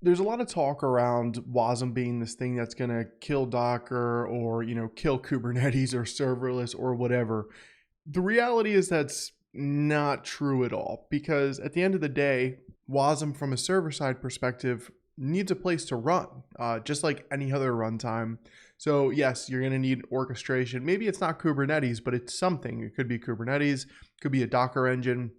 There's a lot of talk around Wasm being this thing that's going to kill Docker or, kill Kubernetes or serverless or whatever. The reality is that's not true at all, because at the end of the day, Wasm from a server-side perspective needs a place to run, just like any other runtime. So yes, you're going to need orchestration. Maybe it's not Kubernetes, but it's something. It could be Kubernetes, could be a Docker engine,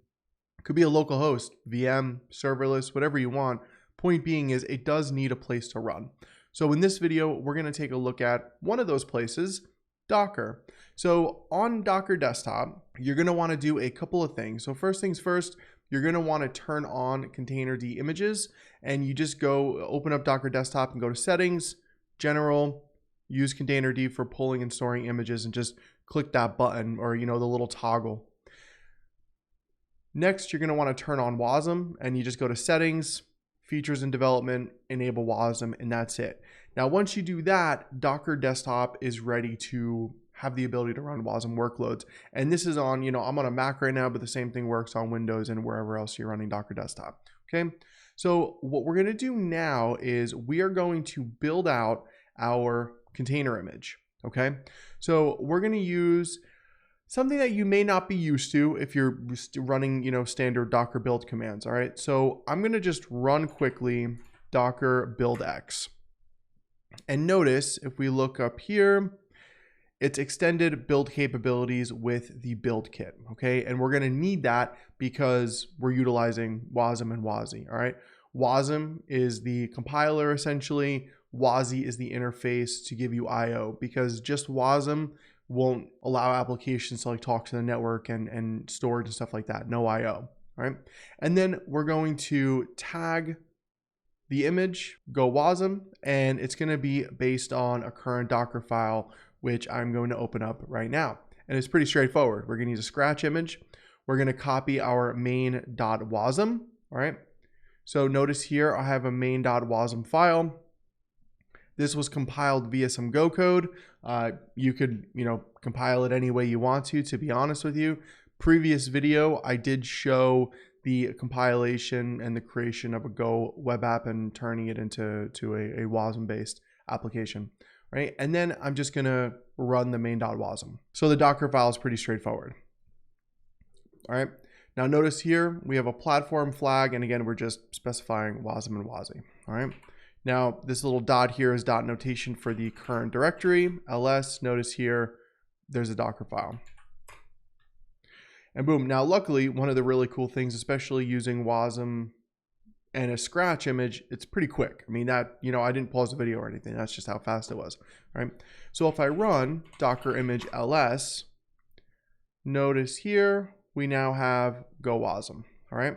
could be a local host, VM, serverless, whatever you want. Point being is it does need a place to run. So in this video, we're going to take a look at one of those places, Docker. So on Docker desktop, you're going to want to do a couple of things. So first things first, you're going to want to turn on containerd images, and you just go open up Docker desktop and go to settings, general, use containerd for pulling and storing images, and just click that button or, the little toggle. Next, you're going to want to turn on Wasm, and you just go to settings, features and development, enable Wasm, and that's it. Now, once you do that, Docker desktop is ready to have the ability to run Wasm workloads. And this is on, I'm on a Mac right now, but the same thing works on Windows and wherever else you're running Docker desktop. Okay. So what we're going to do now is we are going to build out our container image. Okay. So we're going to use something that you may not be used to if you're running, standard Docker build commands. All right. So I'm going to just run quickly Docker build X. And notice if we look up here, it's extended build capabilities with the build kit. Okay. And we're going to need that because we're utilizing Wasm and Wazi. All right. Wasm is the compiler essentially. Wazi is the interface to give you IO, because just Wasm won't allow applications to like talk to the network and storage and stuff like that. No IO. All right. And then we're going to tag the image, go Wasm, and it's going to be based on a current Docker file, which I'm going to open up right now. And it's pretty straightforward. We're going to use a scratch image. We're going to copy our main.wasm. All right. So notice here I have a main.wasm file. This was compiled via some Go code. You could, compile it any way you want to be honest with you. Previous video, I did show the compilation and the creation of a Go web app and turning it into a Wasm-based application, right? And then I'm just gonna run the main.wasm. So the Docker file is pretty straightforward. All right. Now notice here, we have a platform flag, and again, we're just specifying Wasm and Wazi, all right? Now, this little dot here is dot notation for the current directory, ls. Notice here, there's a Docker file. And boom. Now, luckily, one of the really cool things, especially using Wasm and a scratch image, it's pretty quick. I mean, that, I didn't pause the video or anything. That's just how fast it was, right? So if I run Docker image ls, notice here, we now have go Wasm, all right?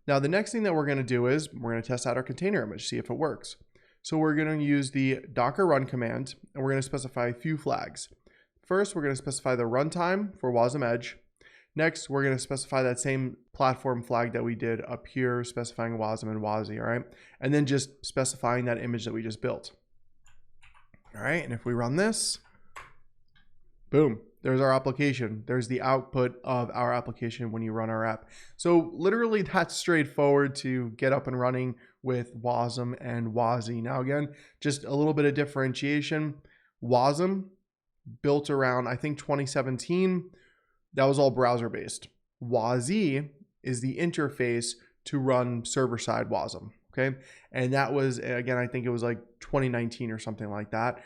Now, the next thing that we're going to do is we're going to test out our container image, see if it works. So we're going to use the docker run command, and we're going to specify a few flags. First, we're going to specify the runtime for Wasm Edge. Next, we're going to specify that same platform flag that we did up here, specifying Wasm and Wazi, all right? And then just specifying that image that we just built. All right, and if we run this, boom. There's our application. There's the output of our application when you run our app. So literally that's straightforward to get up and running with Wasm and Wazi. Now again, just a little bit of differentiation. Wasm built around, I think 2017, that was all browser based. Wazi is the interface to run server-side Wasm, okay? And that was, again, I think it was like 2019 or something like that.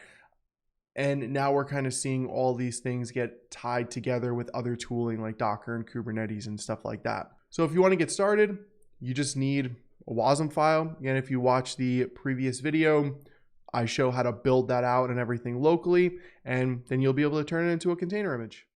And now we're kind of seeing all these things get tied together with other tooling like Docker and Kubernetes and stuff like that. So if you want to get started, you just need a Wasm file. Again, if you watch the previous video, I show how to build that out and everything locally, and then you'll be able to turn it into a container image.